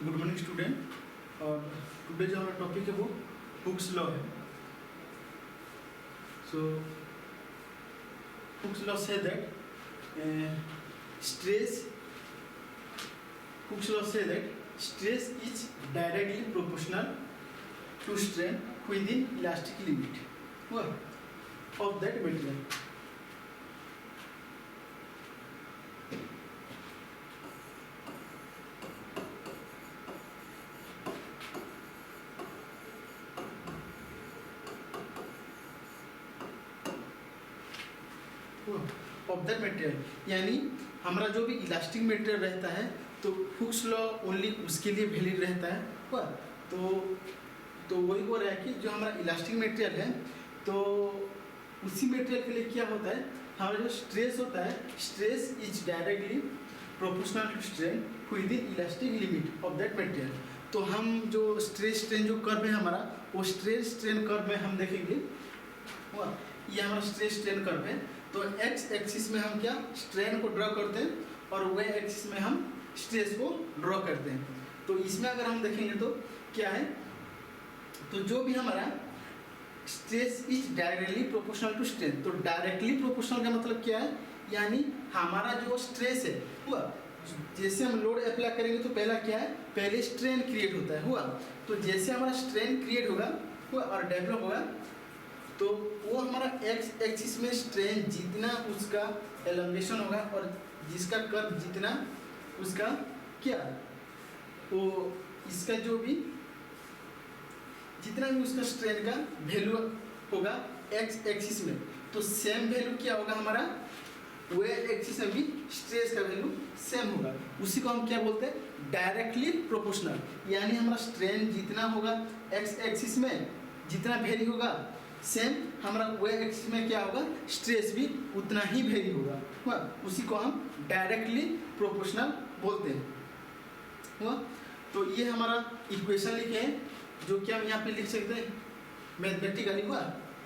Good morning student. और today जो हमारा टॉपिक है वो हुक्स लॉ है। सो हुक्स लॉ से that stress is directly proportional to strain within elastic limit of that material. Of that material, यानी हमारा जो भी इलास्टिक मटेरियल रहता है तो हुक्स लॉ ओनली उसके लिए वैलिड रहता है। हुआ तो वही हो रहा है कि जो हमारा इलास्टिक मटेरियल है तो उसी मटेरियल के लिए क्या होता है, हमारा जो स्ट्रेस होता है, stress is directly proportional to strain within elastic limit of that material. तो हम जो स्ट्रेस स्ट्रेन जो कर्व है हमारा, वो स्ट्रेस स्ट्रेन कर्व में हम देखेंगे। हुआ ये हमारा स्ट्रेस स्ट्रेन कर्व है। तो एक्स एक्सिस में हम क्या स्ट्रेन को ड्रॉ करते हैं और वाई एक्सिस में हम स्ट्रेस को ड्रॉ करते हैं। तो इसमें अगर हम देखेंगे तो क्या है, तो जो भी हमारा stress is directly proportional to strain. तो डायरेक्टली प्रोपोर्शनल का मतलब क्या है, यानी हमारा जो स्ट्रेस है हुआ, जैसे हम लोड अप्लाई करेंगे तो पहला क्या है, पहले स्ट्रेन क्रिएट होता है। हुआ तो जैसे हमारा स्ट्रेन क्रिएट होगा हुआ और डेवलप होगा तो वो हमारा एक्स एक्सिस में स्ट्रेन जितना उसका एलोंगेशन होगा और जिसका कर्व जितना उसका क्या वो इसका जो भी जितना भी उसका स्ट्रेन का वैल्यू होगा एक्स एक्सिस में, तो सेम वैल्यू क्या होगा हमारा वो एक्सिस में भी स्ट्रेस का वैल्यू सेम होगा। उसी को हम क्या बोलते हैं, डायरेक्टली प्रोपोर्शनल। यानी हमारा स्ट्रेन जितना होगा एक्स एक्सिस में जितना वेरी होगा, सेम हमारा वाई एक्सिस में क्या होगा, स्ट्रेस भी उतना ही वेरी होगा। हुआ उसी को हम डायरेक्टली प्रोपोर्शनल बोलते हैं। हुआ तो ये हमारा इक्वेशन लिखे हैं जो कि हम यहाँ पे लिख सकते हैं मैथमेटिकली। हुआ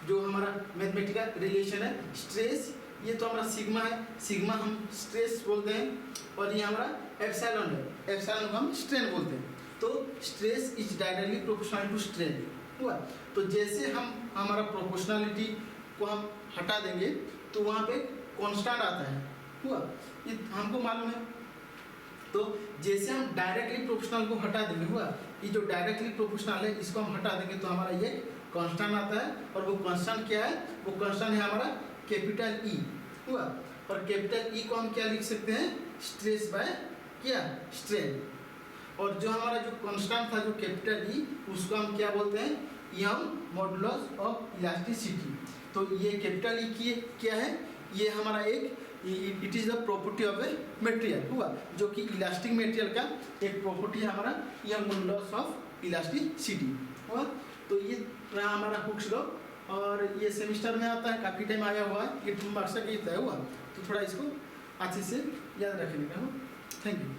जो हमारा मैथमेटिकल रिलेशन है स्ट्रेस, ये तो हमारा सिग्मा है, सिग्मा हम स्ट्रेस बोलते हैं, और ये हमारा एप्सिलॉन है, एप्सिलॉन को हम स्ट्रेन बोलते हैं। तो stress is directly proportional to strain. हुआ तो जैसे हम हमारा प्रोपोर्शनलिटी को हम हटा देंगे तो वहाँ पे कांस्टेंट आता है। हुआ ये हमको मालूम है। तो जैसे हम डायरेक्टली प्रोपोर्शनल को हटा देंगे, हुआ ये जो डायरेक्टली प्रोपोर्शनल है इसको हम हटा देंगे तो हमारा ये कांस्टेंट आता है। और वो कांस्टेंट क्या है, वो कांस्टेंट है हमारा कैपिटल ई। हुआ और कैपिटल ई को हम क्या लिख सकते हैं, स्ट्रेस बाय क्या स्ट्रेन। और जो हमारा जो कांस्टेंट था जो कैपिटल ई, उसको हम क्या बोलते हैं, यंग मॉडुलस ऑफ इलास्टिसिटी। तो ये कैपिटल ई की क्या है, ये हमारा एक it is the property of a material. हुआ जो कि इलास्टिक मटेरियल का एक प्रॉपर्टी है हमारा यंग मॉडुलस ऑफ इलास्टिसिटी। हुआ तो ये रहा हमारा हुक्स लॉ, और ये सेमिस्टर में आता है, काफ़ी टाइम आया हुआ है, ये 2 मार्क्स का गीत है। हुआ तो थोड़ा इसको अच्छे से याद रखने का। Thank you.